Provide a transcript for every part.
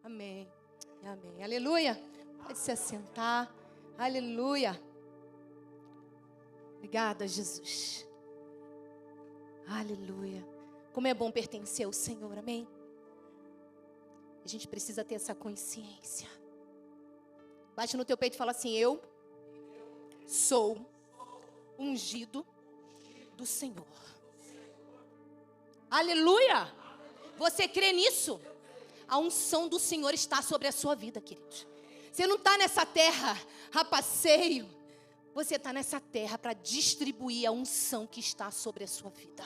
Amém. Amém. Aleluia. Pode se assentar. Aleluia. Obrigada, Jesus. Aleluia. Como é bom pertencer ao Senhor, amém? A gente precisa ter essa consciência. Bate no teu peito e fala assim: eu sou ungido do Senhor. Aleluia. Você crê nisso? A unção do Senhor está sobre a sua vida, queridos. Você não está nessa terra a passeio. Você está nessa terra para distribuir a unção que está sobre a sua vida.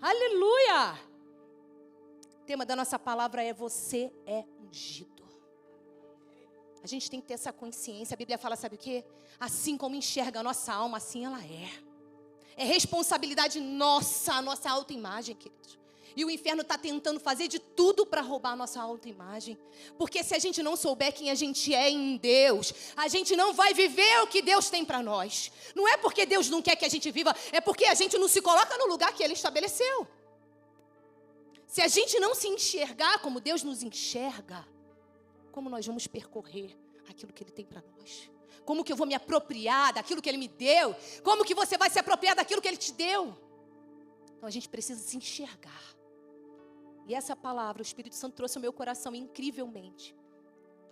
Aleluia! O tema da nossa palavra é: você é ungido. A gente tem que ter essa consciência. A Bíblia fala, sabe o quê? Assim como enxerga a nossa alma, assim ela é. É responsabilidade nossa, a nossa autoimagem, queridos. E o inferno está tentando fazer de tudo para roubar a nossa autoimagem. Porque se a gente não souber quem a gente é em Deus, a gente não vai viver o que Deus tem para nós. Não é porque Deus não quer que a gente viva, é porque a gente não se coloca no lugar que Ele estabeleceu. Se a gente não se enxergar como Deus nos enxerga, como nós vamos percorrer aquilo que Ele tem para nós? Como que eu vou me apropriar daquilo que Ele me deu? Como que você vai se apropriar daquilo que Ele te deu? Então a gente precisa se enxergar. E essa palavra, o Espírito Santo trouxe ao meu coração incrivelmente.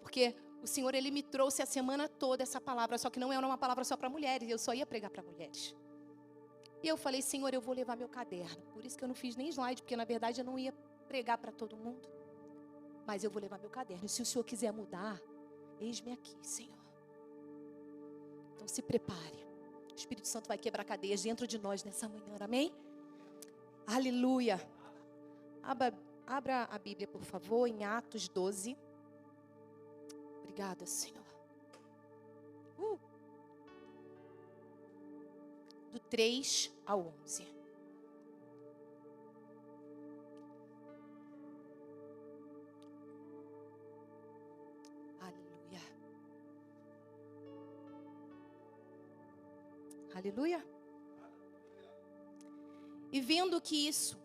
Porque o Senhor, Ele me trouxe a semana toda essa palavra, só que não era uma palavra só para mulheres, eu só ia pregar para mulheres. E eu falei: Senhor, eu vou levar meu caderno. Por isso que eu não fiz nem slide, porque na verdade eu não ia pregar para todo mundo. Mas eu vou levar meu caderno. E se o Senhor quiser mudar, eis-me aqui, Senhor. Então se prepare. O Espírito Santo vai quebrar cadeias dentro de nós nessa manhã, amém? Aleluia. Abra a Bíblia, por favor, em Atos 12. Obrigada, Senhor. Do 3 ao 11. Aleluia. Aleluia. E vendo que isso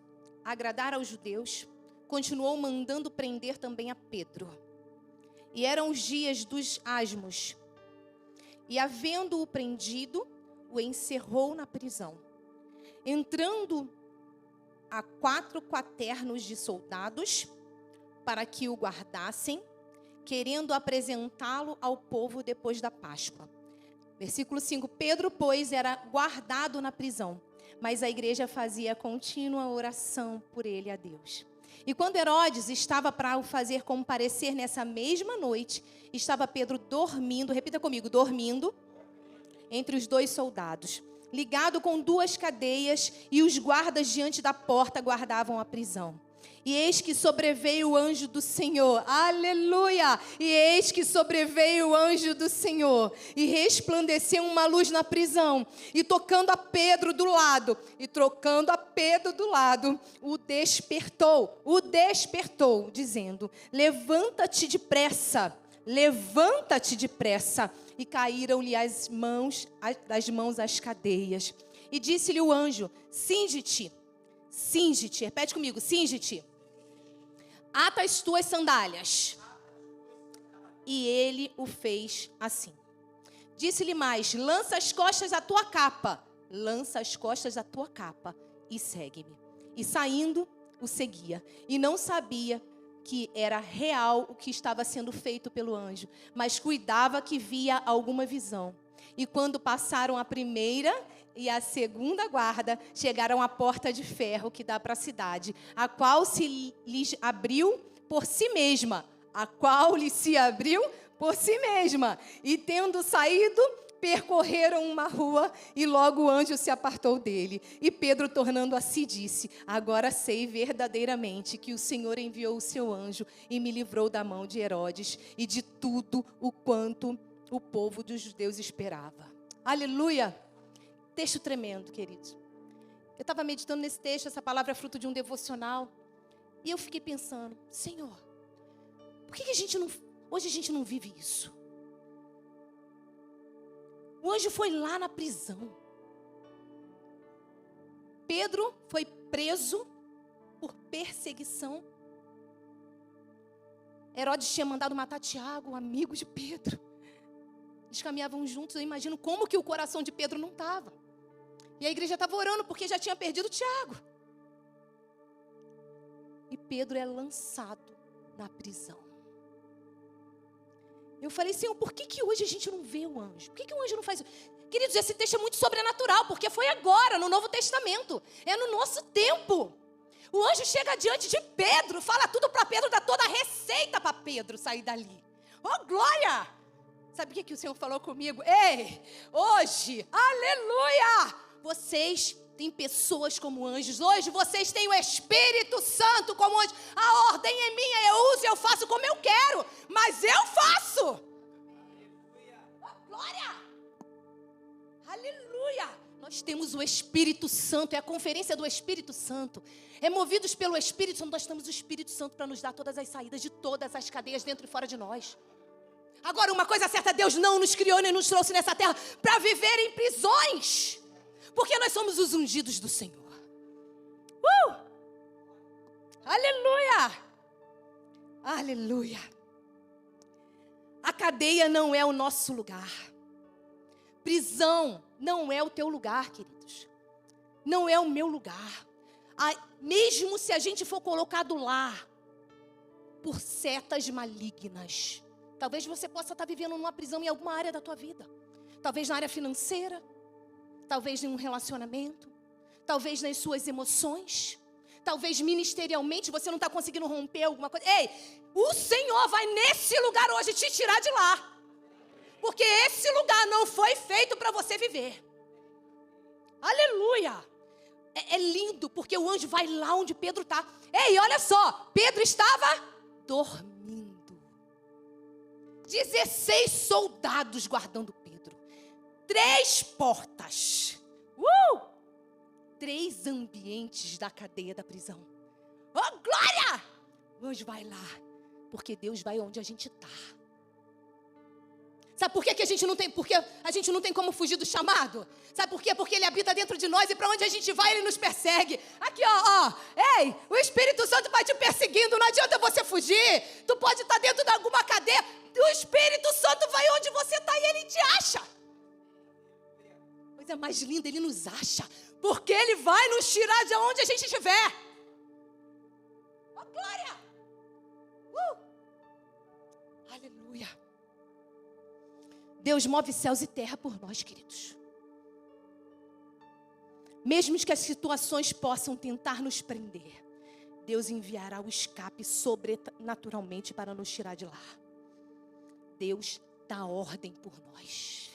agradara aos judeus, continuou mandando prender também a Pedro. E eram os dias dos asmos. E havendo-o prendido, o encerrou na prisão. Entrando a 4 quaternos de soldados, para que o guardassem, querendo apresentá-lo ao povo depois da Páscoa. Versículo 5. Pedro, pois, era guardado na prisão, mas a igreja fazia contínua oração por ele a Deus. E quando Herodes estava para o fazer comparecer nessa mesma noite, estava Pedro dormindo, repita comigo, dormindo, entre os 2 soldados, ligado com 2 cadeias, e os guardas diante da porta guardavam a prisão. E eis que sobreveio o anjo do Senhor, aleluia! E eis que sobreveio o anjo do Senhor, e resplandeceu uma luz na prisão, e tocando a Pedro do lado, o despertou, dizendo: levanta-te depressa, e caíram-lhe das mãos as cadeias. E disse-lhe o anjo: cinge-te, repete comigo, cinge-te. Ata as tuas sandálias. E ele o fez assim. Disse-lhe mais: lança as costas a tua capa, e segue-me. E saindo, o seguia. E não sabia que era real o que estava sendo feito pelo anjo, mas cuidava que via alguma visão. E quando passaram a primeira e a segunda guarda, chegaram à porta de ferro que dá para a cidade, a qual se lhes abriu por si mesma. E tendo saído, percorreram uma rua, e logo o anjo se apartou dele. E Pedro, tornando a si, disse: agora sei verdadeiramente que o Senhor enviou o seu anjo e me livrou da mão de Herodes e de tudo o quanto o povo dos judeus esperava. Aleluia! Texto tremendo, queridos. Eu estava meditando nesse texto, essa palavra é fruto de um devocional. E eu fiquei pensando: Senhor, por que hoje a gente não vive isso? O anjo foi lá na prisão. Pedro foi preso por perseguição Herodes tinha mandado matar Tiago, um amigo de Pedro. Eles caminhavam juntos, eu imagino como que o coração de Pedro não estava. E a igreja estava orando porque já tinha perdido Tiago. E Pedro é lançado na prisão. Eu falei, Senhor, por que hoje a gente não vê o anjo? Por que o anjo não faz isso? Queridos, esse texto é muito sobrenatural, porque foi agora, no Novo Testamento. É no nosso tempo. O anjo chega diante de Pedro, fala tudo para Pedro, dá toda a receita para Pedro sair dali. Oh, glória! Sabe o que o Senhor falou comigo? Ei, hoje, aleluia! Vocês têm pessoas como anjos. Hoje vocês têm o Espírito Santo como anjo. A ordem é minha, eu uso e eu faço como eu quero. Mas eu faço. Oh, glória! Aleluia! Nós temos o Espírito Santo, é a conferência do Espírito Santo. É movidos pelo Espírito Santo, nós temos o Espírito Santo para nos dar todas as saídas de todas as cadeias dentro e fora de nós. Agora, uma coisa certa, Deus não nos criou nem nos trouxe nessa terra para viver em prisões. Porque nós somos os ungidos do Senhor. Aleluia! Aleluia! A cadeia não é o nosso lugar. Prisão não é o teu lugar, queridos. Não é o meu lugar. Mesmo se a gente for colocado lá por setas malignas, talvez você possa estar vivendo numa prisão em alguma área da tua vida. Talvez na área financeira, talvez em um relacionamento, talvez nas suas emoções, talvez ministerialmente você não está conseguindo romper alguma coisa. Ei, o Senhor vai nesse lugar hoje te tirar de lá. Porque esse lugar não foi feito para você viver. Aleluia! É lindo, porque o anjo vai lá onde Pedro está. Ei, olha só, Pedro estava dormindo. 16 soldados guardando Pedro. 3 portas. 3 ambientes da cadeia da prisão. Oh, glória! O anjo vai lá, porque Deus vai onde a gente está. Sabe por que a gente não tem? Porque a gente não tem como fugir do chamado. Sabe por quê? Porque Ele habita dentro de nós e para onde a gente vai, Ele nos persegue. Aqui, ó. Ei, o Espírito Santo vai te perseguindo. Não adianta você fugir. Tu pode estar dentro de alguma cadeia. O Espírito Santo vai onde você está e Ele te acha. Coisa mais linda, Ele nos acha. Porque Ele vai nos tirar de onde a gente estiver. Oh, glória! Aleluia! Deus move céus e terra por nós, queridos. Mesmo que as situações possam tentar nos prender, Deus enviará o escape sobrenaturalmente para nos tirar de lá. Deus dá ordem por nós.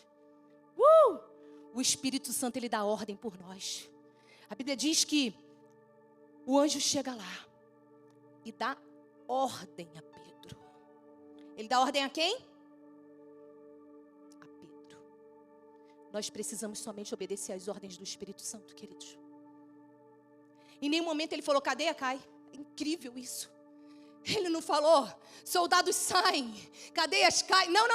O Espírito Santo, Ele dá ordem por nós. A Bíblia diz que o anjo chega lá e dá ordem a Pedro. Ele dá ordem a quem? Nós precisamos somente obedecer às ordens do Espírito Santo, queridos. Em nenhum momento Ele falou, cadeia cai. É incrível isso. Ele não falou, soldados saem, cadeias caem. Não.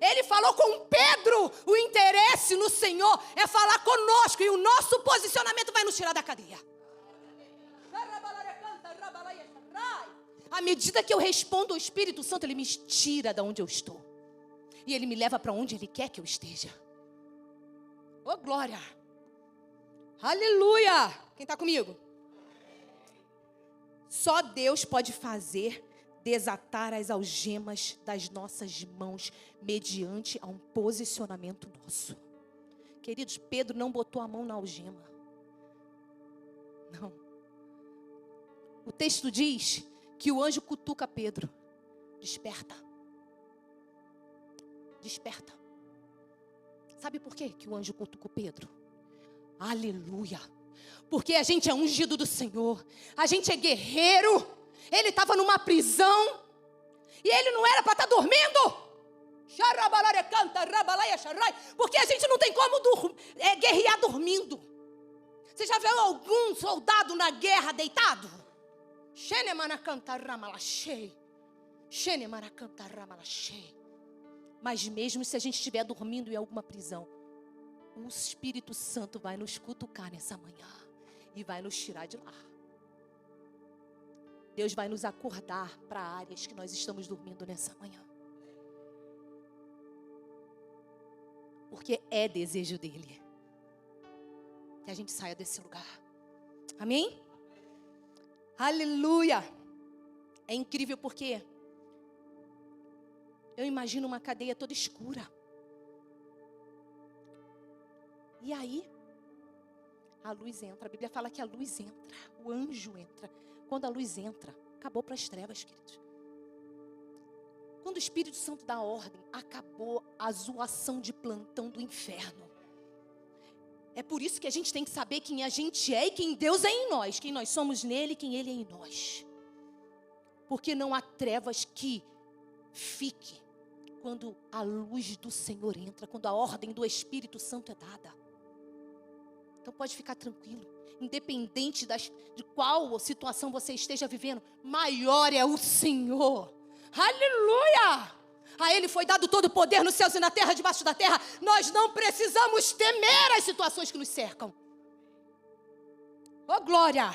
Ele falou com Pedro, o interesse no Senhor é falar conosco. E o nosso posicionamento vai nos tirar da cadeia. À medida que eu respondo ao Espírito Santo, Ele me tira de onde eu estou. E Ele me leva para onde Ele quer que eu esteja. Oh, glória! Aleluia! Quem está comigo? Só Deus pode fazer desatar as algemas das nossas mãos mediante a um posicionamento nosso. Queridos, Pedro não botou a mão na algema. Não. O texto diz que o anjo cutuca Pedro. Desperta. Desperta. Sabe por quê que o anjo cutucou Pedro? Aleluia! Porque a gente é ungido do Senhor. A gente é guerreiro. Ele estava numa prisão. E ele não era para estar dormindo. Porque a gente não tem como guerrear dormindo. Você já viu algum soldado na guerra deitado? Mas mesmo se a gente estiver dormindo em alguma prisão, o Espírito Santo vai nos cutucar nessa manhã e vai nos tirar de lá. Deus vai nos acordar para áreas que nós estamos dormindo nessa manhã. Porque é desejo dele que a gente saia desse lugar. Amém? Aleluia! É incrível porque eu imagino uma cadeia toda escura. E aí, a luz entra. A Bíblia fala que a luz entra. O anjo entra. Quando a luz entra, acabou para as trevas, queridos. Quando o Espírito Santo dá ordem, acabou a zoação de plantão do inferno. É por isso que a gente tem que saber quem a gente é e quem Deus é em nós. Quem nós somos nele e quem ele é em nós. Porque não há trevas que fique quando a luz do Senhor entra, quando a ordem do Espírito Santo é dada. Então pode ficar tranquilo, independente de qual situação você esteja vivendo, maior é o Senhor. Aleluia! A Ele foi dado todo o poder nos céus e na terra, debaixo da terra. Nós não precisamos temer as situações que nos cercam. Oh, glória!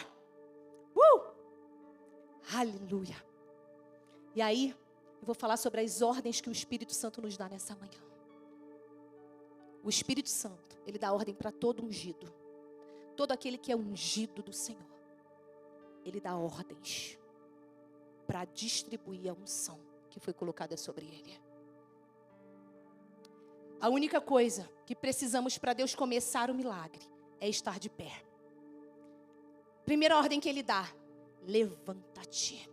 Aleluia! E aí, eu vou falar sobre as ordens que o Espírito Santo nos dá nessa manhã. O Espírito Santo, ele dá ordem para todo ungido. Todo aquele que é ungido do Senhor. Ele dá ordens para distribuir a unção que foi colocada sobre ele. A única coisa que precisamos para Deus começar o milagre é estar de pé. Primeira ordem que ele dá: levanta-te.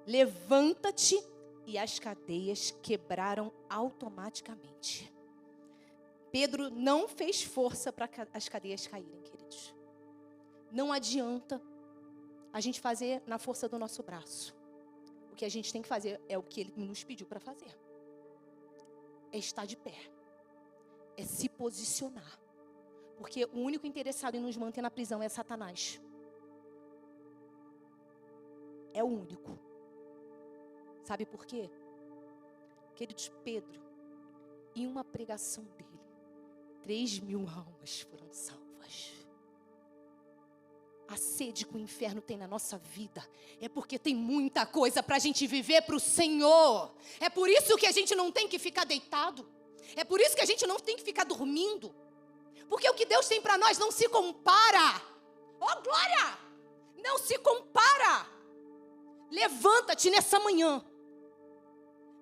Levanta-te, e as cadeias quebraram automaticamente. Pedro não fez força para as cadeias caírem, queridos. Não adianta a gente fazer na força do nosso braço. O que a gente tem que fazer é o que ele nos pediu para fazer. É estar de pé. É se posicionar. Porque o único interessado em nos manter na prisão é Satanás. É o único. Sabe por quê? Queridos, Pedro, em uma pregação dele, 3.000 almas foram salvas. A sede que o inferno tem na nossa vida é porque tem muita coisa para a gente viver para o Senhor. É por isso que a gente não tem que ficar deitado. É por isso que a gente não tem que ficar dormindo. Porque o que Deus tem para nós não se compara. Oh, glória! Não se compara. Levanta-te nessa manhã.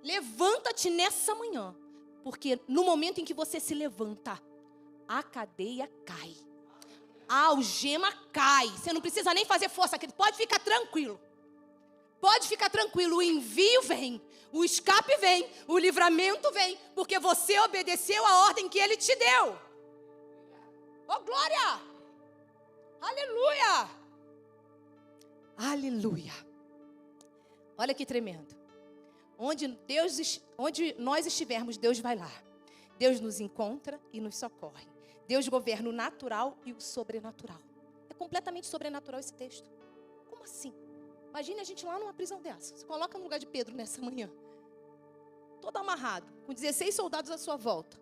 Levanta-te nessa manhã. Porque no momento em que você se levanta, a cadeia cai. A algema cai. Você não precisa nem fazer força. Pode ficar tranquilo. Pode ficar tranquilo. O envio vem. O escape vem. O livramento vem. Porque você obedeceu a ordem que Ele te deu. Oh, glória! Aleluia! Aleluia! Olha que tremendo. Onde nós estivermos, Deus vai lá. Deus nos encontra e nos socorre. Deus governa o natural e o sobrenatural. É completamente sobrenatural esse texto. Como assim? Imagine a gente lá numa prisão dessa. Você coloca no lugar de Pedro nessa manhã. Todo amarrado, com 16 soldados à sua volta.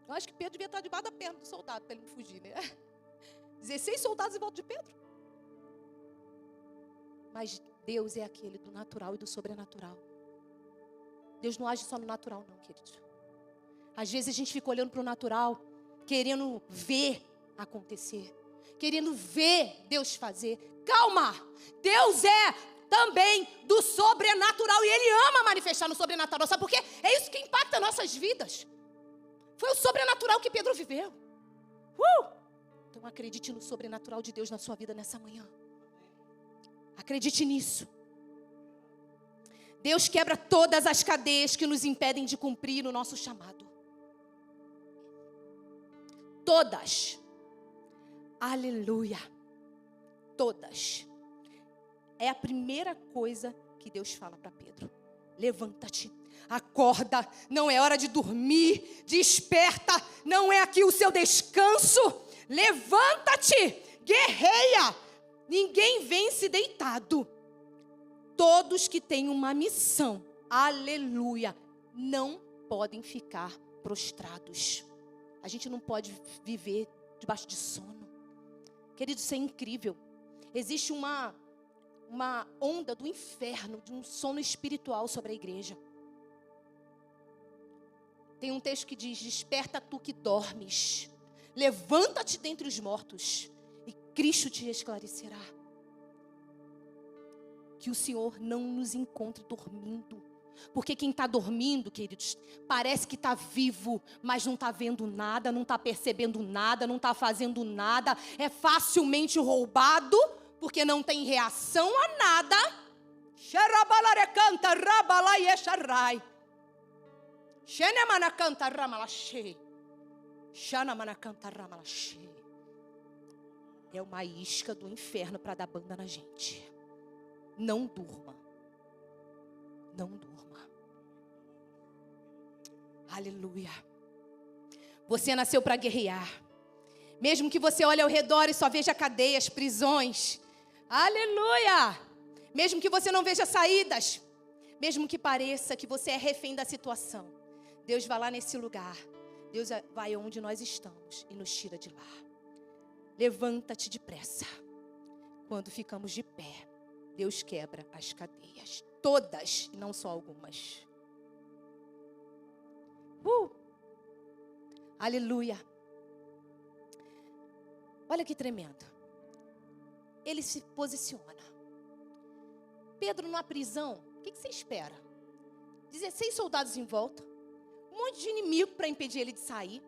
Eu acho que Pedro devia estar debaixo da perna do soldado para ele não fugir, né? 16 soldados em volta de Pedro. Mas Deus é aquele do natural e do sobrenatural. Deus não age só no natural, não, queridos. Às vezes a gente fica olhando para o natural, querendo ver acontecer, querendo ver Deus fazer. Calma! Deus é também do sobrenatural e Ele ama manifestar no sobrenatural. Sabe por quê? É isso que impacta nossas vidas. Foi o sobrenatural que Pedro viveu. Então acredite no sobrenatural de Deus na sua vida nessa manhã. Acredite nisso. Deus quebra todas as cadeias que nos impedem de cumprir o nosso chamado. Todas. Aleluia. Todas. É a primeira coisa que Deus fala para Pedro. Levanta-te, acorda, não é hora de dormir, desperta, não é aqui o seu descanso. Levanta-te, guerreia. Ninguém vence deitado. Todos que têm uma missão, aleluia, não podem ficar prostrados. A gente não pode viver debaixo de sono. Querido, isso é incrível. Existe uma onda do inferno, de um sono espiritual sobre a igreja. Tem um texto que diz: desperta tu que dormes, levanta-te dentre os mortos, e Cristo te esclarecerá. Que o Senhor não nos encontre dormindo. Porque quem está dormindo, queridos, parece que está vivo, mas não está vendo nada, não está percebendo nada, não está fazendo nada. É facilmente roubado, porque não tem reação a nada. É uma isca do inferno para dar banda na gente. Não durma. Não durma. Aleluia. Você nasceu para guerrear. Mesmo que você olhe ao redor e só veja cadeias, prisões. Aleluia. Mesmo que você não veja saídas. Mesmo que pareça que você é refém da situação. Deus vai lá nesse lugar. Deus vai onde nós estamos e nos tira de lá. Levanta-te depressa. Quando ficamos de pé, Deus quebra as cadeias. Todas, e não só algumas. Aleluia. Olha que tremendo. Ele se posiciona. Pedro na prisão, o que você espera? 16 soldados em volta. Um monte de inimigo para impedir ele de sair.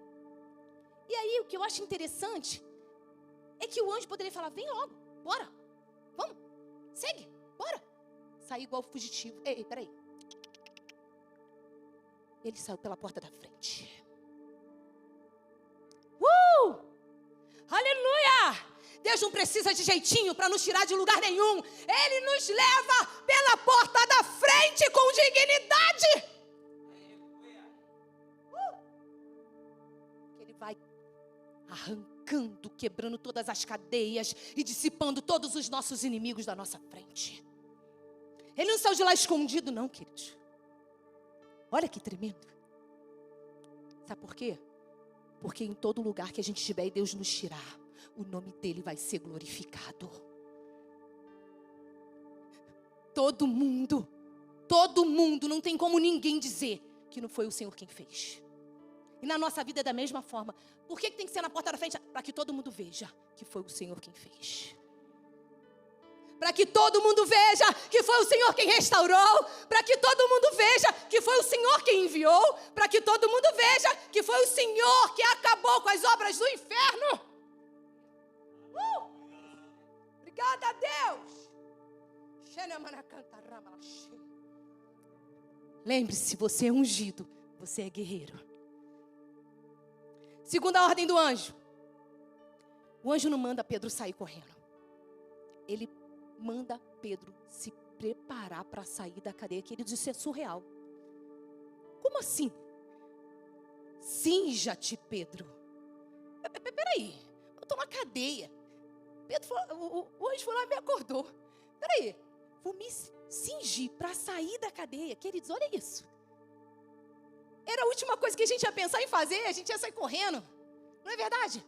E aí, o que eu acho interessante é que o anjo poderia falar: vem logo, bora, vamos, segue, bora. Sair igual fugitivo. Ei, peraí. Ele saiu pela porta da frente. Aleluia! Deus não precisa de jeitinho para nos tirar de lugar nenhum. Ele nos leva pela porta da frente com dignidade. Ele vai arrancando, quebrando todas as cadeias e dissipando todos os nossos inimigos da nossa frente. Ele não saiu de lá escondido, não, queridos. Olha que tremendo. Sabe por quê? Porque em todo lugar que a gente estiver e Deus nos tirar, o nome dele vai ser glorificado. Todo mundo, não tem como ninguém dizer que não foi o Senhor quem fez. E na nossa vida é da mesma forma. Por que tem que ser na porta da frente? Para que todo mundo veja que foi o Senhor quem fez. Para que todo mundo veja que foi o Senhor quem restaurou. Para que todo mundo veja que foi o Senhor quem enviou. Para que todo mundo veja que foi o Senhor que acabou com as obras do inferno. Obrigada a Deus. Lembre-se, você é ungido, você é guerreiro. Segunda ordem do anjo. O anjo não manda Pedro sair correndo. Ele manda Pedro se preparar para sair da cadeia. Queridos, isso é surreal. Como assim? Cinja-te, Pedro. Peraí, eu estou na cadeia. Pedro falou, o anjo foi lá e me acordou. Peraí, vou me cingir para sair da cadeia. Queridos, olha isso. Era a última coisa que a gente ia pensar em fazer, a gente ia sair correndo. Não é verdade?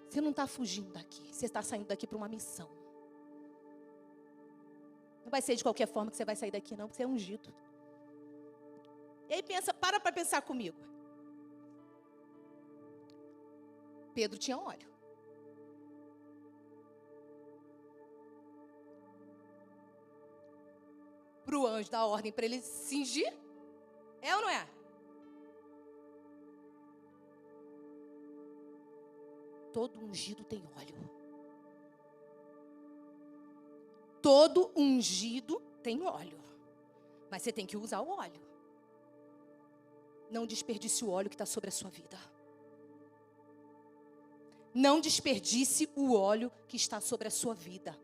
Você não está fugindo daqui. Você está saindo daqui para uma missão. Não vai ser de qualquer forma que você vai sair daqui, não, porque você é ungido. E aí para pensar comigo. Pedro tinha óleo. Para o anjo dar ordem para ele cingir. É ou não é? Todo ungido tem óleo. Todo ungido tem óleo. Mas você tem que usar o óleo. Não desperdice o óleo que está sobre a sua vida. Não desperdice o óleo que está sobre a sua vida.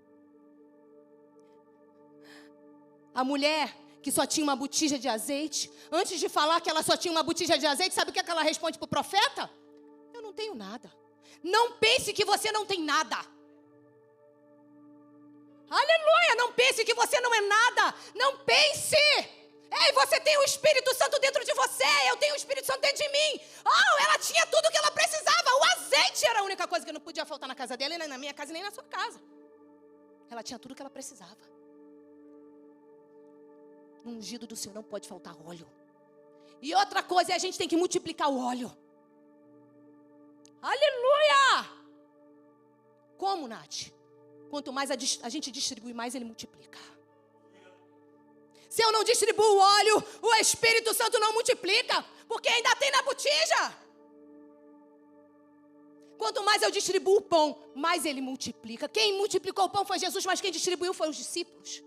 A mulher que só tinha uma botija de azeite, antes de falar que ela só tinha uma botija de azeite, sabe o que ela responde para o profeta? Eu não tenho nada. Não pense que você não tem nada. Aleluia, não pense que você não é nada. Não pense. Ei, você tem o Espírito Santo dentro de você, eu tenho o Espírito Santo dentro de mim. Oh, ela tinha tudo o que ela precisava. O azeite era a única coisa que não podia faltar na casa dela, nem na minha casa, nem na sua casa. Ela tinha tudo o que ela precisava. No ungido do Senhor não pode faltar óleo. E outra coisa é a gente tem que multiplicar o óleo. Aleluia! Como, Nath? Quanto mais a gente distribui, mais ele multiplica. Se eu não distribuo o óleo, o Espírito Santo não multiplica, porque ainda tem na botija. Quanto mais eu distribuo o pão, mais ele multiplica. Quem multiplicou o pão foi Jesus, mas quem distribuiu foi os discípulos.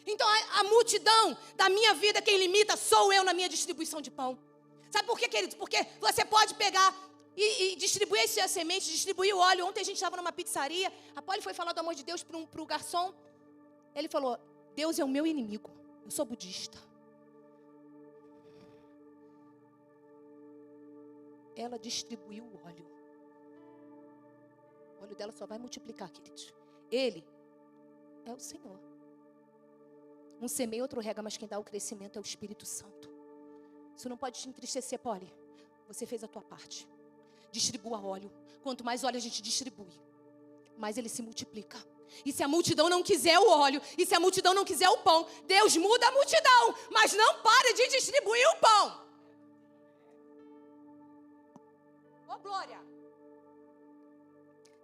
Então a multidão da minha vida, quem limita sou eu na minha distribuição de pão. Sabe por quê, queridos? Porque você pode pegar e distribuir as sementes, distribuir o óleo. Ontem a gente estava numa pizzaria, a Polly foi falar do amor de Deus para o garçom. Ele falou, Deus é o meu inimigo, eu sou budista. Ela distribuiu o óleo. O óleo dela só vai multiplicar, queridos. Ele é o Senhor. Um semeia, outro rega, mas quem dá o crescimento é o Espírito Santo. Isso não pode te entristecer, Polly. Você fez a tua parte. Distribua óleo. Quanto mais óleo a gente distribui, mais ele se multiplica. E se a multidão não quiser o óleo, e se a multidão não quiser o pão, Deus muda a multidão, mas não pare de distribuir o pão. Oh, glória!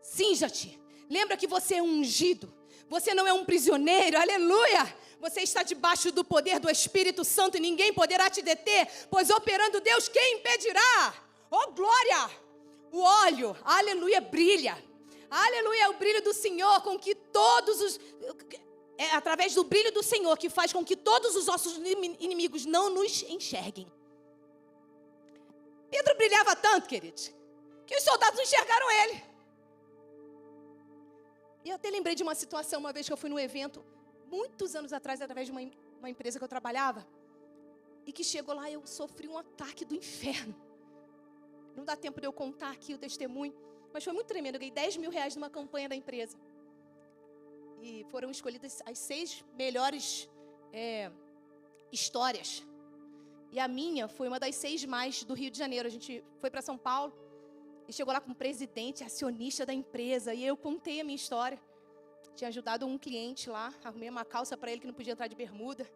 Cinja-te. Lembra que você é um ungido. Você não é um prisioneiro, aleluia. Você está debaixo do poder do Espírito Santo e ninguém poderá te deter, pois operando Deus, quem impedirá? Oh, glória! O óleo, aleluia, brilha. Aleluia, é o brilho do Senhor com que todos os... É através do brilho do Senhor que faz com que todos os nossos inimigos não nos enxerguem. Pedro brilhava tanto, queridos, que os soldados não enxergaram ele. E eu até lembrei de uma situação, uma vez que eu fui num evento, muitos anos atrás, através de uma empresa que eu trabalhava, e que chegou lá, eu sofri um ataque do inferno. Não dá tempo de eu contar aqui o testemunho, mas foi muito tremendo. Eu ganhei 10 mil reais numa campanha da empresa. E foram escolhidas as 6 melhores histórias. E a minha foi uma das 6 mais do Rio de Janeiro. A gente foi para São Paulo e chegou lá com o presidente, acionista da empresa. E eu contei a minha história. Tinha ajudado um cliente lá, arrumei uma calça para ele que não podia entrar de bermuda.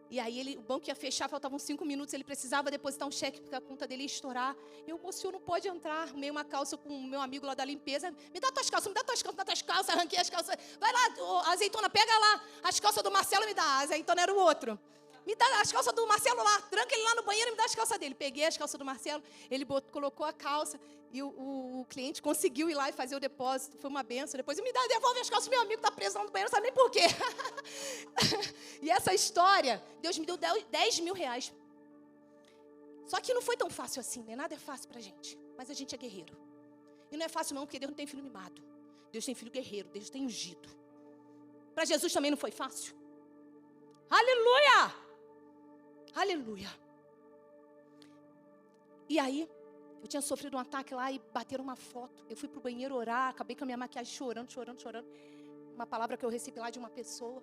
E aí o banco ia fechar, faltavam 5 minutos, ele precisava depositar um cheque porque a conta dele ia estourar. Eu, o senhor não pode entrar, arrumei uma calça com o meu amigo lá da limpeza. Me dá tuas calças, me dá tuas calças, me dá tuas calças, arranquei as calças. Vai lá, azeitona, pega lá as calças do Marcelo, me dá. A azeitona era o outro. Me dá as calças do Marcelo lá, tranca ele lá no banheiro e me dá as calças dele. Peguei as calças do Marcelo, ele colocou a calça e o cliente conseguiu ir lá e fazer o depósito. Foi uma benção. Depois devolve as calças, meu amigo está preso lá no banheiro, não sabe nem por quê. E essa história, Deus me deu 10 mil reais. Só que não foi tão fácil assim, né? Nada é fácil pra gente, mas a gente é guerreiro. E não é fácil não, porque Deus não tem filho mimado. Deus tem filho guerreiro, Deus tem ungido. Para Jesus também não foi fácil. Aleluia! Aleluia. E aí, eu tinha sofrido um ataque lá e bateram uma foto. Eu fui pro banheiro orar, acabei com a minha maquiagem chorando. Uma palavra que eu recebi lá de uma pessoa.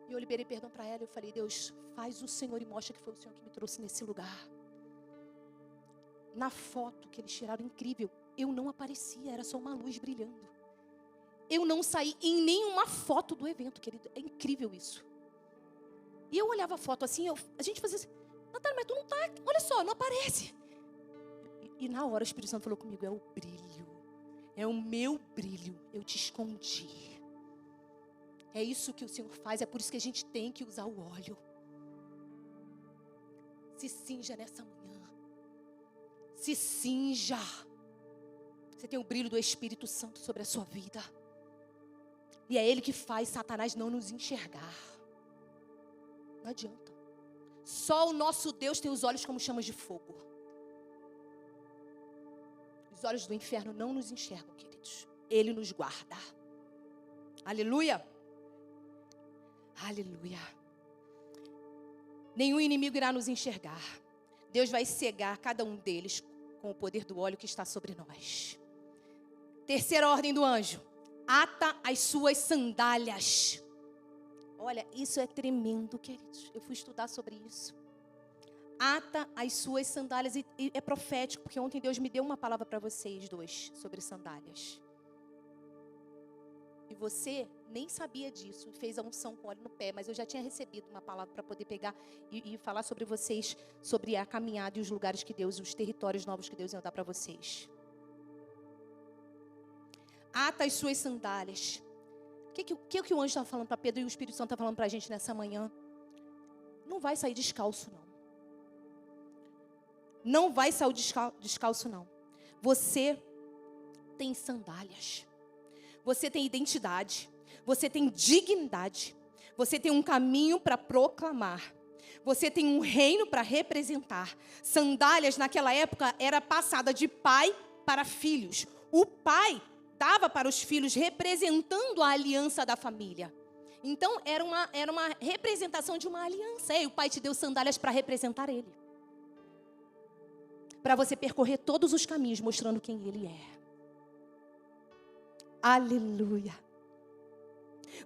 E eu liberei perdão para ela. Eu falei, Deus, faz o Senhor e mostra que foi o Senhor que me trouxe nesse lugar. Na foto que eles tiraram, incrível, eu não aparecia, era só uma luz brilhando. Eu não saí em nenhuma foto do evento, querido. É incrível isso. E eu olhava a foto assim, a gente fazia assim, Natália, mas tu não tá, olha só, não aparece. E na hora o Espírito Santo falou comigo, é o brilho, é o meu brilho, eu te escondi. É isso que o Senhor faz, é por isso que a gente tem que usar o óleo. Se cinja nessa manhã, se cinja. Você tem o brilho do Espírito Santo sobre a sua vida. E é Ele que faz Satanás não nos enxergar. Não adianta. Só o nosso Deus tem os olhos como chamas de fogo. Os olhos do inferno não nos enxergam, queridos. Ele nos guarda. Aleluia. Aleluia. Nenhum inimigo irá nos enxergar. Deus vai cegar cada um deles com o poder do óleo que está sobre nós. Terceira ordem do anjo. Ata as suas sandálias. Olha, isso é tremendo, queridos. Eu fui estudar sobre isso. Ata as suas sandálias. E é profético, porque ontem Deus me deu uma palavra para vocês dois sobre sandálias. E você nem sabia disso, fez a unção com óleo no pé, mas eu já tinha recebido uma palavra para poder pegar e falar sobre vocês, sobre a caminhada e os lugares que Deus, os territórios novos que Deus ia dar para vocês. Ata as suas sandálias. O que o anjo está falando para Pedro e o Espírito Santo está falando para a gente nessa manhã? Não vai sair descalço, não. Não vai sair descalço, não. Você tem sandálias. Você tem identidade. Você tem dignidade. Você tem um caminho para proclamar. Você tem um reino para representar. Sandálias naquela época era passada de pai para filhos. O pai dava para os filhos representando a aliança da família. Então era uma representação de uma aliança. E o pai te deu sandálias para representar ele. Para você percorrer todos os caminhos mostrando quem ele é. Aleluia.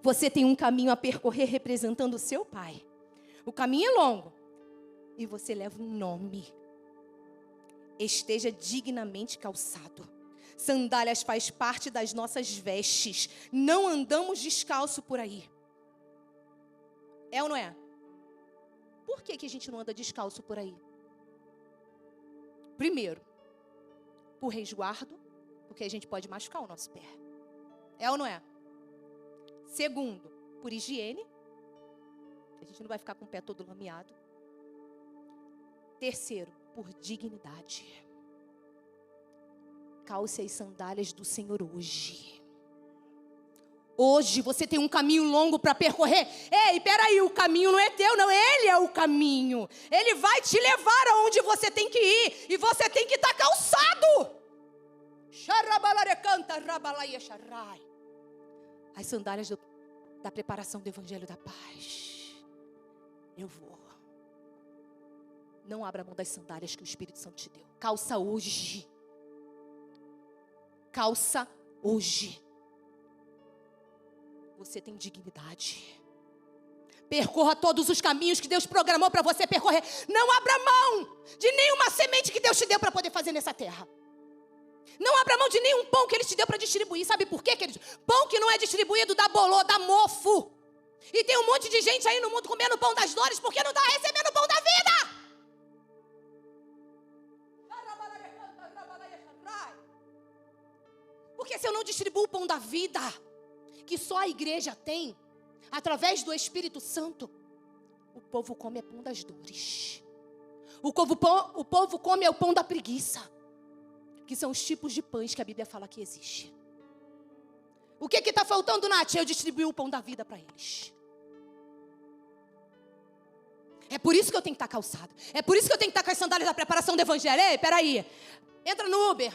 Você tem um caminho a percorrer representando o seu pai. O caminho é longo. E você leva um nome. Esteja dignamente calçado. Sandálias faz parte das nossas vestes. Não andamos descalço por aí. É ou não é? Por que a gente não anda descalço por aí? Primeiro, por resguardo, porque a gente pode machucar o nosso pé. É ou não é? Segundo, por higiene. A gente não vai ficar com o pé todo lameado. Terceiro, por dignidade. Calce as sandálias do Senhor hoje. Hoje você tem um caminho longo para percorrer. Ei, peraí, o caminho não é teu, não. Ele é o caminho. Ele vai te levar aonde você tem que ir. E você tem que estar calçado. As sandálias da preparação do Evangelho da Paz. Eu vou. Não abra mão das sandálias que o Espírito Santo te deu. Calça hoje. Calça hoje. Você tem dignidade. Percorra todos os caminhos que Deus programou para você percorrer. Não abra mão de nenhuma semente que Deus te deu para poder fazer nessa terra. Não abra mão de nenhum pão que Ele te deu para distribuir. Sabe por quê, querido? Pão que não é distribuído dá bolô, dá mofo. E tem um monte de gente aí no mundo comendo pão das dores porque não está recebendo o pão da vida. Porque se eu não distribuo o pão da vida, que só a igreja tem, através do Espírito Santo, o povo come é pão das dores. O povo come é o pão da preguiça, que são os tipos de pães que a Bíblia fala que existe. O que está faltando, Nath? Eu distribuir o pão da vida para eles. É por isso que eu tenho que estar calçado. É por isso que eu tenho que estar com as sandálias da preparação do Evangelho. Ei, peraí. Entra no Uber.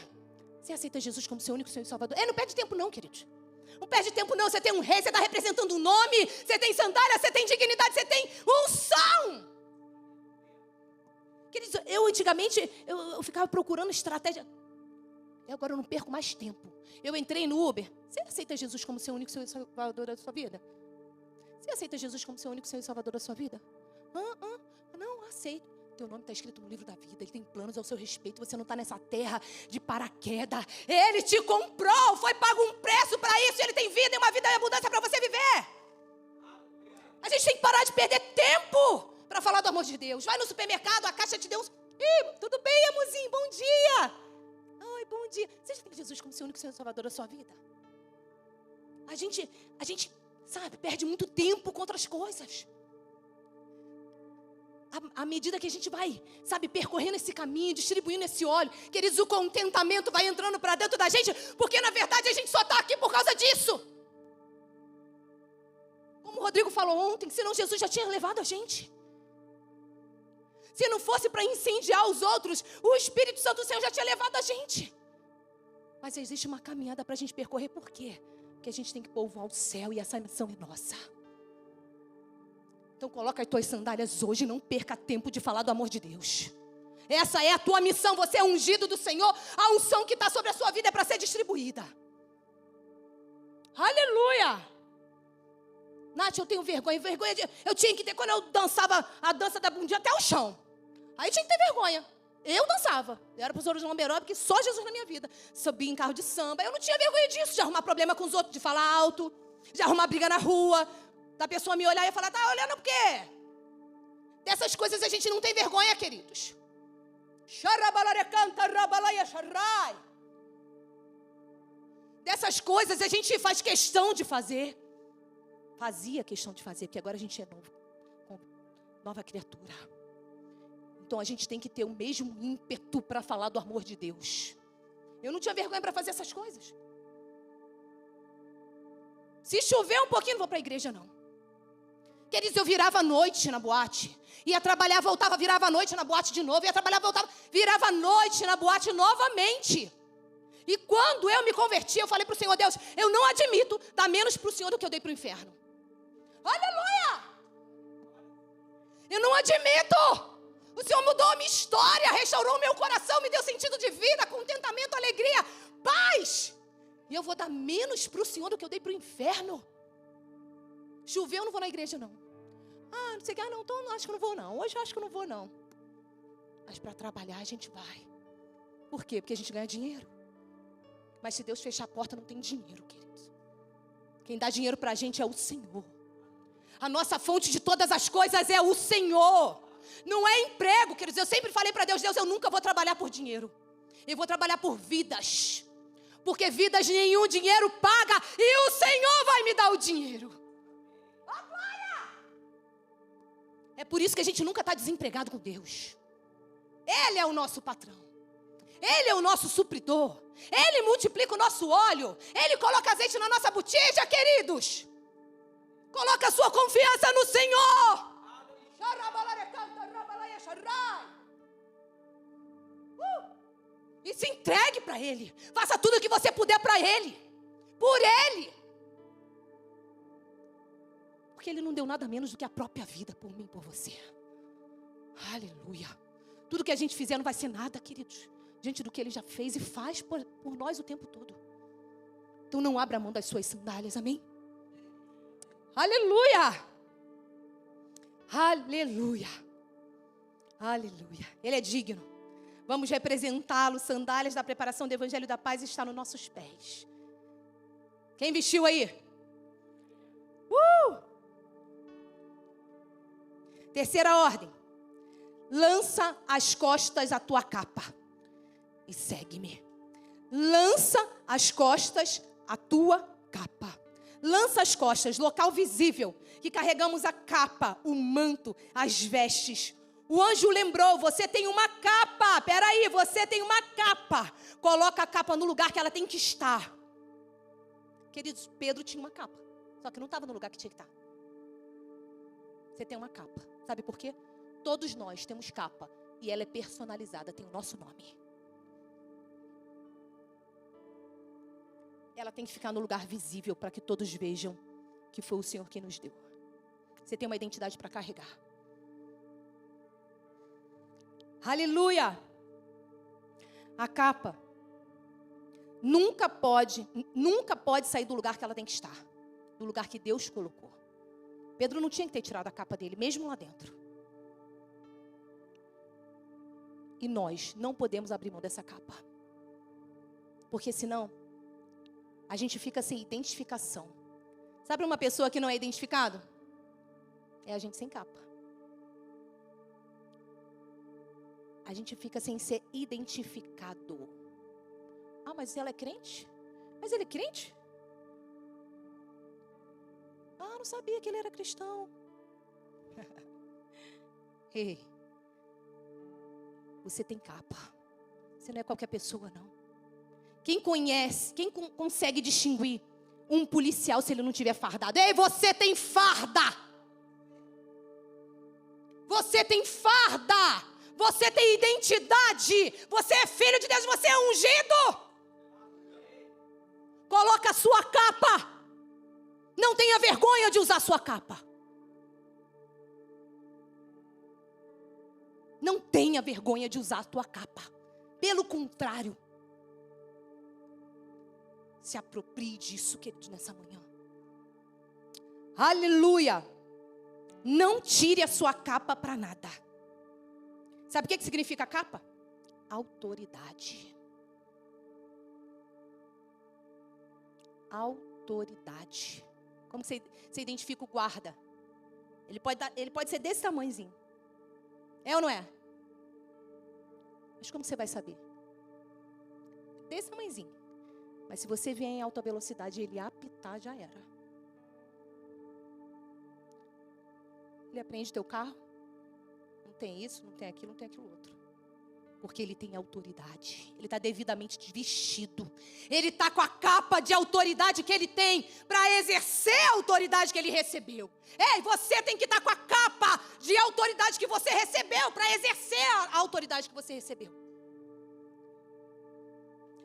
Você aceita Jesus como seu único Senhor e Salvador? Não perde tempo não, querido. Não perde tempo não. Você tem um rei, você está representando um nome. Você tem sandália, você tem dignidade, você tem unção. Queridos, eu antigamente, eu ficava procurando estratégia. E agora eu não perco mais tempo. Eu entrei no Uber. Você aceita Jesus como seu único Senhor e Salvador da sua vida? Você aceita Jesus como seu único Senhor e Salvador da sua vida? Não, aceito. Teu nome está escrito no livro da vida. Ele tem planos ao seu respeito. Você não está nessa terra de paraquedas. Ele te comprou. Foi pago um preço para isso. Ele tem vida e uma vida em abundância para você viver. A gente tem que parar de perder tempo para falar do amor de Deus. Vai no supermercado, a caixa te deu uns... tudo bem, amorzinho? Bom dia. Ai, bom dia. Você já tem Jesus como seu único Senhor e Salvador da sua vida? A gente, sabe, perde muito tempo com outras coisas. À medida que a gente vai, sabe, percorrendo esse caminho, distribuindo esse óleo, queridos, o contentamento vai entrando para dentro da gente, porque na verdade a gente só está aqui por causa disso. Como o Rodrigo falou ontem, senão Jesus já tinha levado a gente. Se não fosse para incendiar os outros, o Espírito Santo do Senhor já tinha levado a gente. Mas existe uma caminhada para a gente percorrer, por quê? Porque a gente tem que povoar o céu e essa missão é nossa. Então coloca as tuas sandálias hoje e não perca tempo de falar do amor de Deus. Essa é a tua missão, você é ungido do Senhor. A unção que está sobre a sua vida é para ser distribuída. Aleluia! boate, eu tenho vergonha. Eu tinha que ter, quando eu dançava a dança da bundinha até o chão. Aí tinha que ter vergonha. Eu dançava. Eu era professora de lamberó, porque só Jesus na minha vida. Subia em carro de samba. Eu não tinha vergonha disso, de arrumar problema com os outros, de falar alto, de arrumar briga na rua, da pessoa me olhar e falar, tá olhando por quê? Dessas coisas a gente não tem vergonha, queridos. Dessas coisas a gente faz questão de fazer. Fazia questão de fazer, porque agora a gente é novo, nova criatura. Então a gente tem que ter o mesmo ímpeto para falar do amor de Deus. Eu não tinha vergonha para fazer essas coisas. Se chover um pouquinho, não vou para a igreja não. Queridos, eu virava à noite na boate. Ia trabalhar, voltava, virava à noite na boate de novo. Ia trabalhar, voltava, virava à noite na boate novamente. E quando eu me converti, eu falei para o Senhor, Deus, eu não admito dar menos para o Senhor do que eu dei para o inferno. Aleluia! Eu não admito. O Senhor mudou a minha história, restaurou o meu coração, me deu sentido de vida, contentamento, alegria, paz. E eu vou dar menos para o Senhor do que eu dei para o inferno. Choveu, eu não vou na igreja, não. Não sei o que, não, então acho que não vou, não. Hoje eu acho que não vou, não. Mas para trabalhar a gente vai. Por quê? Porque a gente ganha dinheiro. Mas se Deus fechar a porta, não tem dinheiro, queridos. Quem dá dinheiro para a gente é o Senhor. A nossa fonte de todas as coisas é o Senhor. Não é emprego, queridos. Eu sempre falei para Deus, eu nunca vou trabalhar por dinheiro. Eu vou trabalhar por vidas. Porque vidas nenhum dinheiro paga. E o Senhor vai me dar o dinheiro. É por isso que a gente nunca está desempregado com Deus. Ele é o nosso patrão. Ele é o nosso supridor. Ele multiplica o nosso óleo. Ele coloca azeite na nossa botija, queridos. Coloca a sua confiança no Senhor. E se entregue para Ele. Faça tudo o que você puder para Ele. Por Ele. Porque Ele não deu nada menos do que a própria vida por mim e por você. Aleluia. Tudo que a gente fizer não vai ser nada, queridos, diante do que Ele já fez e faz por nós o tempo todo. Então não abra a mão das suas sandálias, amém? Aleluia. Aleluia. Aleluia. Ele é digno. Vamos representá-lo. Sandálias da preparação do Evangelho da Paz está nos nossos pés. Quem vestiu aí? Terceira ordem. Lança às costas a tua capa e segue-me. Lança às costas a tua capa. Lança às costas, local visível, que carregamos a capa, o manto, as vestes. O anjo lembrou, você tem uma capa. Peraí, você tem uma capa. Coloca a capa no lugar que ela tem que estar. Queridos, Pedro tinha uma capa, só que não estava no lugar que tinha que estar. Você tem uma capa. Sabe por quê? Todos nós temos capa. E ela é personalizada, tem o nosso nome. Ela tem que ficar no lugar visível para que todos vejam que foi o Senhor quem nos deu. Você tem uma identidade para carregar. Aleluia! A capa nunca pode sair do lugar que ela tem que estar. Do lugar que Deus colocou. Pedro não tinha que ter tirado a capa dele, mesmo lá dentro. E nós não podemos abrir mão dessa capa. Porque senão, a gente fica sem identificação. Sabe uma pessoa que não é identificado? É a gente sem capa. A gente fica sem ser identificado. Mas ela é crente? Mas ele é crente? Não sabia que ele era cristão. Ei, você tem capa. Você não é qualquer pessoa, não. Quem consegue distinguir um policial se ele não tiver fardado? Ei, você tem farda. Você tem farda. Você tem identidade. Você é filho de Deus, você é ungido. Coloca a sua capa. Não tenha vergonha de usar a sua capa. Não tenha vergonha de usar a tua capa. Pelo contrário, se aproprie disso, querido, nessa manhã. Aleluia. Não tire a sua capa para nada. Sabe o que significa capa? Autoridade. Autoridade. Como você identifica o guarda? Ele pode ser desse tamanhozinho. É ou não é? Mas como você vai saber? Desse tamanhozinho. Mas se você vier em alta velocidade e ele apitar, já era. Ele aprende teu carro. Não tem isso, não tem aquilo, não tem aquilo outro. Porque ele tem autoridade. Ele está devidamente vestido. Ele está com a capa de autoridade que ele tem para exercer a autoridade que ele recebeu. Ei, você tem que estar com a capa de autoridade que você recebeu para exercer a autoridade que você recebeu.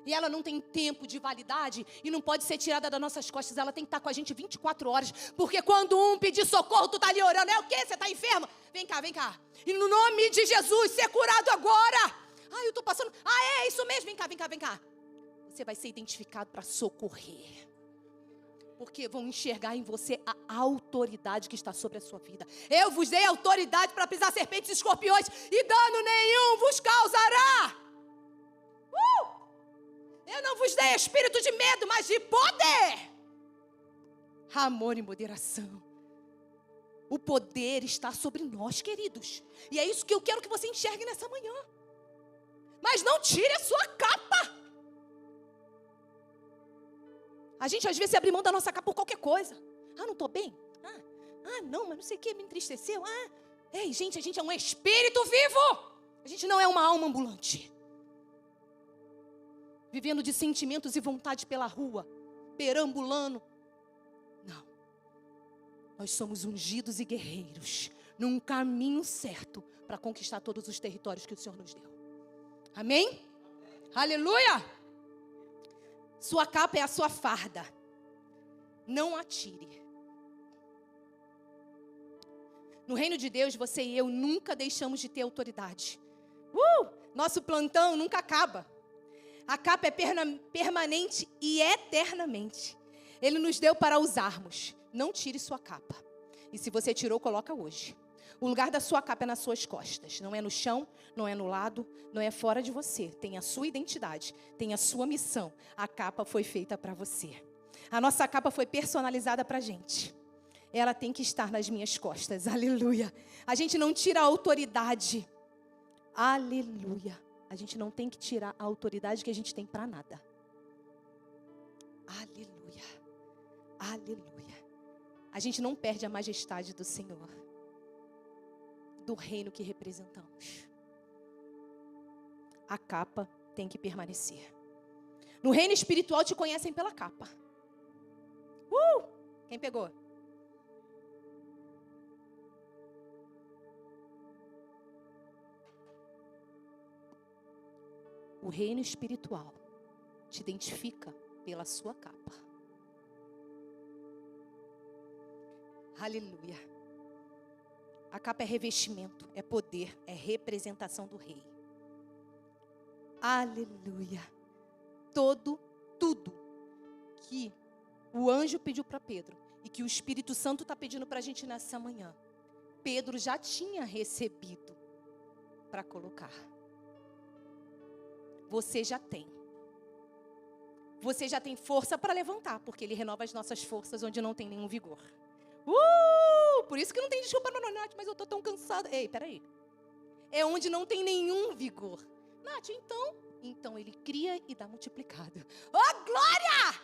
E ela não tem tempo de validade e não pode ser tirada das nossas costas. Ela tem que estar com a gente 24 horas. Porque quando um pedir socorro, tu está ali orando. É o quê? Você está enferma? Vem cá, vem cá. E no nome de Jesus, ser curado agora. Eu estou passando. É isso mesmo. Vem cá, vem cá, vem cá. Você vai ser identificado para socorrer. Porque vão enxergar em você a autoridade que está sobre a sua vida. Eu vos dei autoridade para pisar serpentes e escorpiões. E dano nenhum vos causará. Eu não vos dei espírito de medo, mas de poder. Amor e moderação. O poder está sobre nós, queridos. E é isso que eu quero que você enxergue nessa manhã. Mas não tire a sua capa. A gente às vezes se abre mão da nossa capa por qualquer coisa. Não estou bem. Não, mas não sei o que, me entristeceu. Ei, gente, a gente é um espírito vivo. A gente não é uma alma ambulante. Vivendo de sentimentos e vontade pela rua, perambulando. Não. Nós somos ungidos e guerreiros, num caminho certo para conquistar todos os territórios que o Senhor nos deu. Amém? Aleluia! Sua capa é a sua farda. Não a tire. No reino de Deus, você e eu nunca deixamos de ter autoridade. Nosso plantão nunca acaba. A capa é permanente e eternamente. Ele nos deu para usarmos. Não tire sua capa. E se você tirou, coloca hoje. O lugar da sua capa é nas suas costas. Não é no chão, não é no lado, não é fora de você. Tem a sua identidade, tem a sua missão. A capa foi feita para você. A nossa capa foi personalizada para a gente. Ela tem que estar nas minhas costas. Aleluia. A gente não tira a autoridade. Aleluia. A gente não tem que tirar a autoridade que a gente tem para nada. Aleluia. Aleluia. A gente não perde a majestade do Senhor, do reino que representamos. A capa tem que permanecer. No reino espiritual te conhecem pela capa. Quem pegou? O reino espiritual te identifica pela sua capa. Aleluia. A capa é revestimento, é poder, é representação do rei. Aleluia. Tudo que o anjo pediu para Pedro e que o Espírito Santo está pedindo para a gente nessa manhã, Pedro já tinha recebido para colocar. Você já tem. Você já tem força para levantar, porque Ele renova as nossas forças onde não tem nenhum vigor. Por isso que não tem desculpa, não, Nath, mas eu estou tão cansada. Ei, peraí. É onde não tem nenhum vigor. Nath, então Ele cria e dá multiplicado. Oh, glória!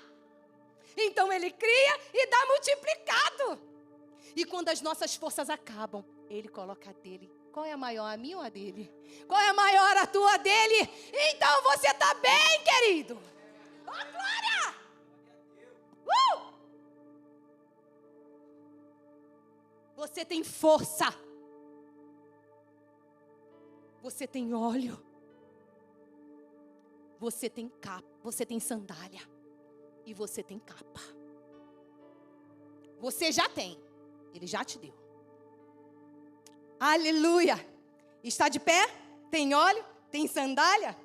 Então Ele cria e dá multiplicado. E quando as nossas forças acabam, Ele coloca a dele. Qual é a maior, a minha ou a dele? Qual é a maior, a tua, a dele? Então você está bem, querido. Oh, glória! Você tem força. Você tem óleo. Você tem capa. Você tem sandália. E você tem capa. Você já tem. Ele já te deu. Aleluia. Está de pé? Tem óleo? Tem sandália?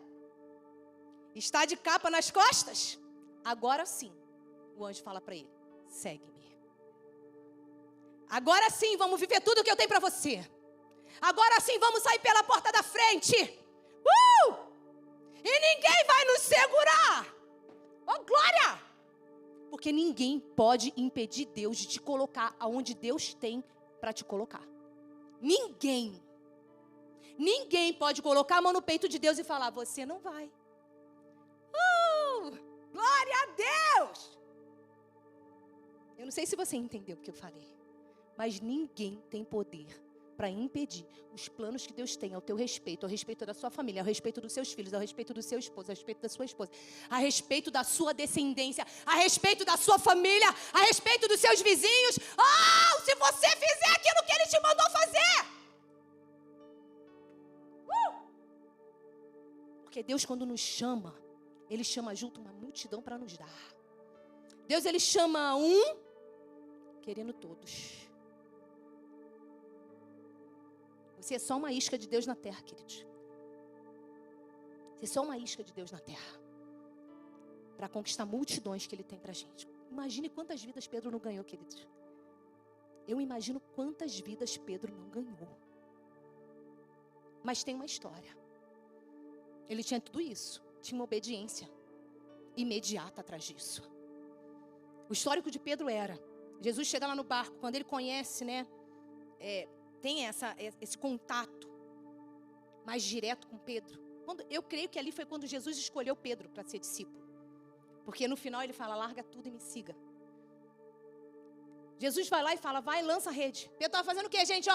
Está de capa nas costas? Agora sim. O anjo fala para ele: segue-me. Agora sim, vamos viver tudo o que eu tenho para você. Agora sim, vamos sair pela porta da frente. E ninguém vai nos segurar. Oh, glória! Porque ninguém pode impedir Deus de te colocar aonde Deus tem para te colocar. Ninguém. Ninguém pode colocar a mão no peito de Deus e falar, você não vai. Glória a Deus! Eu não sei se você entendeu o que eu falei. Mas ninguém tem poder para impedir os planos que Deus tem ao teu respeito, ao respeito da sua família, ao respeito dos seus filhos, ao respeito do seu esposo, ao respeito da sua esposa, a respeito da sua descendência, a respeito da sua família, a respeito dos seus vizinhos. Se você fizer aquilo que Ele te mandou fazer. Porque Deus, quando nos chama, Ele chama junto uma multidão para nos dar. Deus, Ele chama um, querendo todos. Você é só uma isca de Deus na terra, queridos. Você é só uma isca de Deus na terra. Para conquistar multidões que Ele tem para a gente. Imagine quantas vidas Pedro não ganhou, queridos. Eu imagino quantas vidas Pedro não ganhou. Mas tem uma história. Ele tinha tudo isso. Tinha uma obediência imediata atrás disso. O histórico de Pedro era... Jesus chega lá no barco, quando ele conhece, né? Tem esse contato mais direto com Pedro. Eu creio que ali foi quando Jesus escolheu Pedro para ser discípulo. Porque no final ele fala, larga tudo e me siga. Jesus vai lá e fala, vai, lança a rede. Pedro estava fazendo o quê, gente?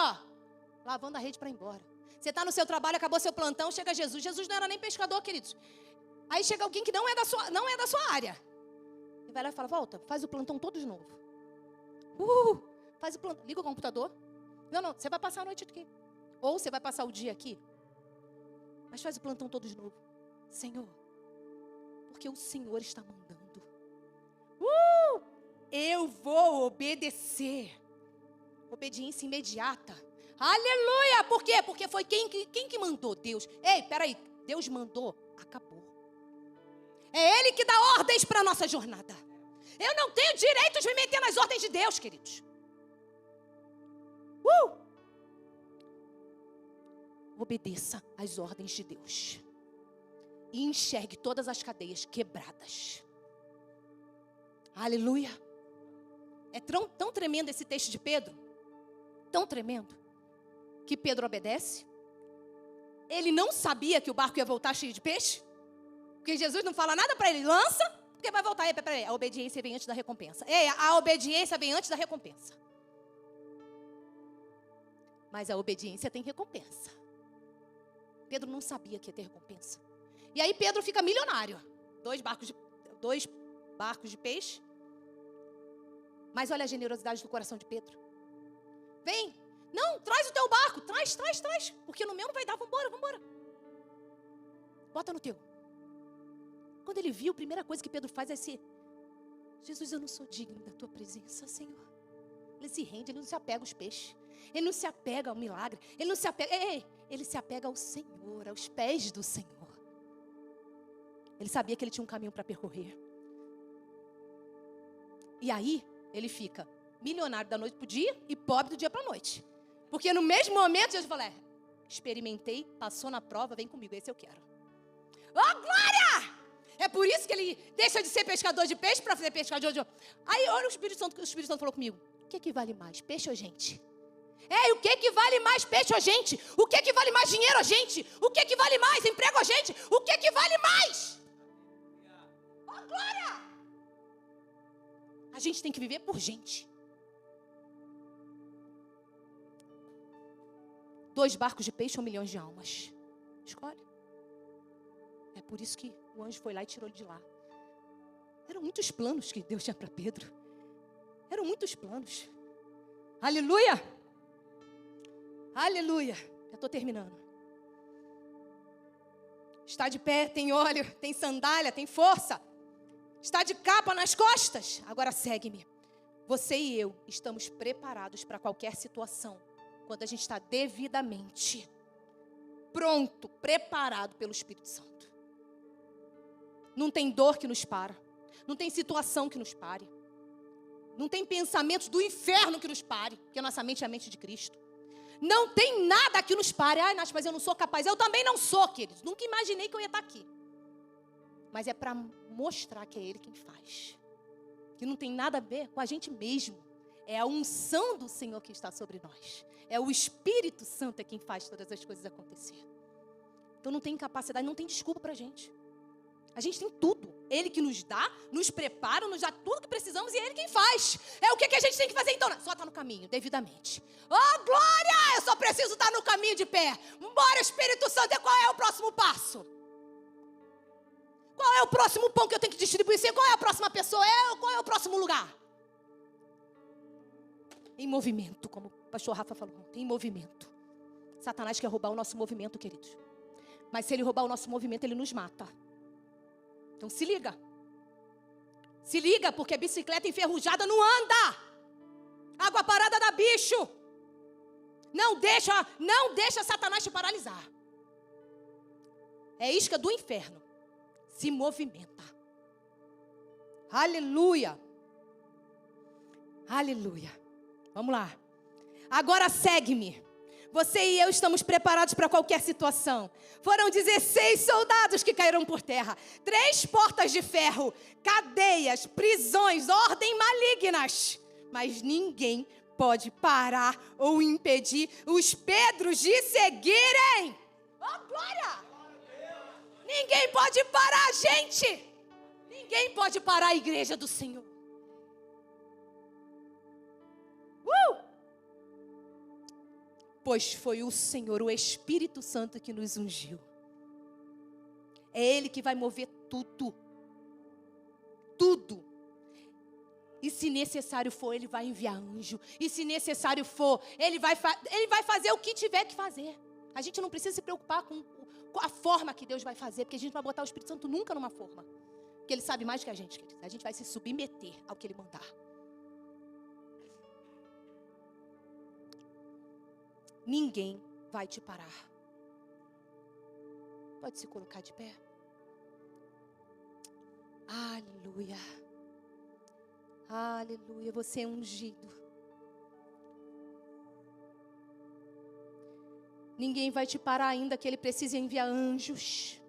Lavando a rede para ir embora. Você está no seu trabalho, acabou seu plantão, chega Jesus. Jesus não era nem pescador, queridos. Aí chega alguém que não é da sua área. Ele vai lá e fala, volta, faz o plantão todo de novo. Faz o plantão, liga o computador. Não, você vai passar a noite aqui. Ou você vai passar o dia aqui. Mas faz o plantão todo de novo. Senhor, porque o Senhor está mandando. Eu vou obedecer. Obediência imediata. Aleluia! Por quê? Porque foi quem que mandou? Deus. Ei, peraí. Deus mandou, acabou. É Ele que dá ordens para a nossa jornada. Eu não tenho direito de me meter nas ordens de Deus, queridos. Obedeça às ordens de Deus. E enxergue todas as cadeias quebradas. Aleluia. É tão tremendo esse texto de Pedro. Tão tremendo. Que Pedro obedece. Ele não sabia que o barco ia voltar cheio de peixe. Porque Jesus não fala nada para ele. Lança, porque vai voltar. Peraí, a obediência vem antes da recompensa. A obediência vem antes da recompensa. Mas a obediência tem recompensa. Pedro não sabia que ia ter recompensa. E aí Pedro fica milionário. 2 barcos de peixe. Mas olha a generosidade do coração de Pedro. Vem. Não, traz o teu barco. Traz. Porque no meu não vai dar. Vambora. Bota no teu. Quando ele viu, a primeira coisa que Pedro faz é assim: Jesus, eu não sou digno da tua presença, Senhor. Ele se rende, ele não se apega aos peixes. Ele não se apega ao milagre. Ele não se apega. Ele se apega ao Senhor, aos pés do Senhor. Ele sabia que ele tinha um caminho para percorrer. E aí, ele fica milionário da noite para o dia e pobre do dia para a noite. Porque no mesmo momento, Jesus fala, experimentei, passou na prova, vem comigo, esse eu quero. Oh, glória! É por isso que ele deixa de ser pescador de peixe para ser pescador de... Aí, olha o Espírito Santo falou comigo, o que vale mais, peixe ou gente? O que vale mais, peixe ou gente? O que vale mais, dinheiro ou gente? O que vale mais, emprego ou gente? O que vale mais? Oh, glória! A gente tem que viver por gente. 2 barcos de peixe ou milhões de almas? Escolhe. É por isso que o anjo foi lá e tirou ele de lá. Eram muitos planos que Deus tinha para Pedro. Eram muitos planos. Aleluia! Aleluia! Já estou terminando. Está de pé, tem óleo, tem sandália, tem força. Está de capa nas costas. Agora segue-me. Você e eu estamos preparados para qualquer situação. Quando a gente está devidamente pronto, preparado pelo Espírito Santo. Não tem dor que nos para. Não tem situação que nos pare. Não tem pensamentos do inferno que nos pare, porque a nossa mente é a mente de Cristo. Não tem nada que nos pare. Ai, Nath, mas eu não sou capaz. Eu também não sou, queridos. Nunca imaginei que eu ia estar aqui. Mas é para mostrar que é Ele quem faz. Que não tem nada a ver com a gente mesmo. É a unção do Senhor que está sobre nós. É o Espírito Santo quem faz todas as coisas acontecer. Então não tem capacidade, não tem desculpa para a gente. A gente tem tudo. Ele que nos dá, nos prepara, nos dá tudo que precisamos e é Ele quem faz. É o que a gente tem que fazer então? Só estar no caminho, devidamente. Oh, glória! Eu só preciso estar no caminho de pé. Bora, Espírito Santo, qual é o próximo passo? Qual é o próximo pão que eu tenho que distribuir? Qual é a próxima pessoa? Qual é o próximo lugar? Em movimento, como o pastor Rafa falou. Em movimento. Satanás quer roubar o nosso movimento, queridos. Mas se ele roubar o nosso movimento, ele nos mata. Então se liga. Se liga, porque bicicleta enferrujada não anda. Água parada dá bicho. Não deixa Satanás te paralisar. É isca do inferno. Se movimenta. Aleluia. Aleluia. Vamos lá. Agora segue-me. Você e eu estamos preparados para qualquer situação. Foram 16 soldados que caíram por terra. 3 portas de ferro, cadeias, prisões, ordem malignas. Mas ninguém pode parar ou impedir os Pedros de seguirem. Oh, glória! Ninguém pode parar a gente. Ninguém pode parar a igreja do Senhor. Pois foi o Senhor, o Espírito Santo que nos ungiu. É Ele que vai mover tudo. Tudo. E se necessário for, Ele vai enviar anjo. E se necessário for, Ele vai fazer o que tiver que fazer. A gente não precisa se preocupar com a forma que Deus vai fazer, porque a gente vai botar o Espírito Santo nunca numa forma. Porque Ele sabe mais que a gente, querido. A gente vai se submeter ao que Ele mandar. Ninguém vai te parar. Pode se colocar de pé. Aleluia. Aleluia. Você é ungido. Ninguém vai te parar ainda que Ele precise enviar anjos.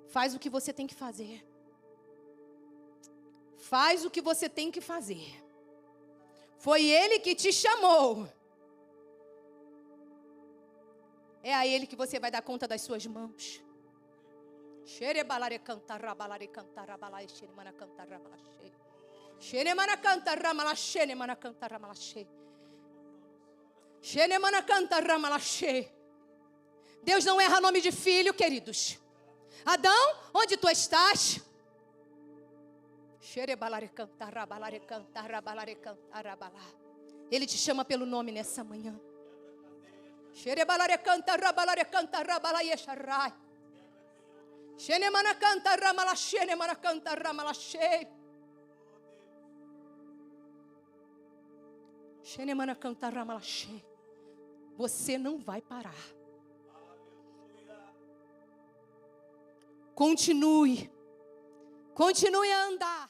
Faz o que você tem que fazer. Faz o que você tem que fazer. Foi Ele que te chamou. É a Ele que você vai dar conta das suas mãos. Deus não erra nome de filho, queridos. Adão, onde tu estás? Ele te chama pelo nome nessa manhã. Você não vai parar. Continue a andar.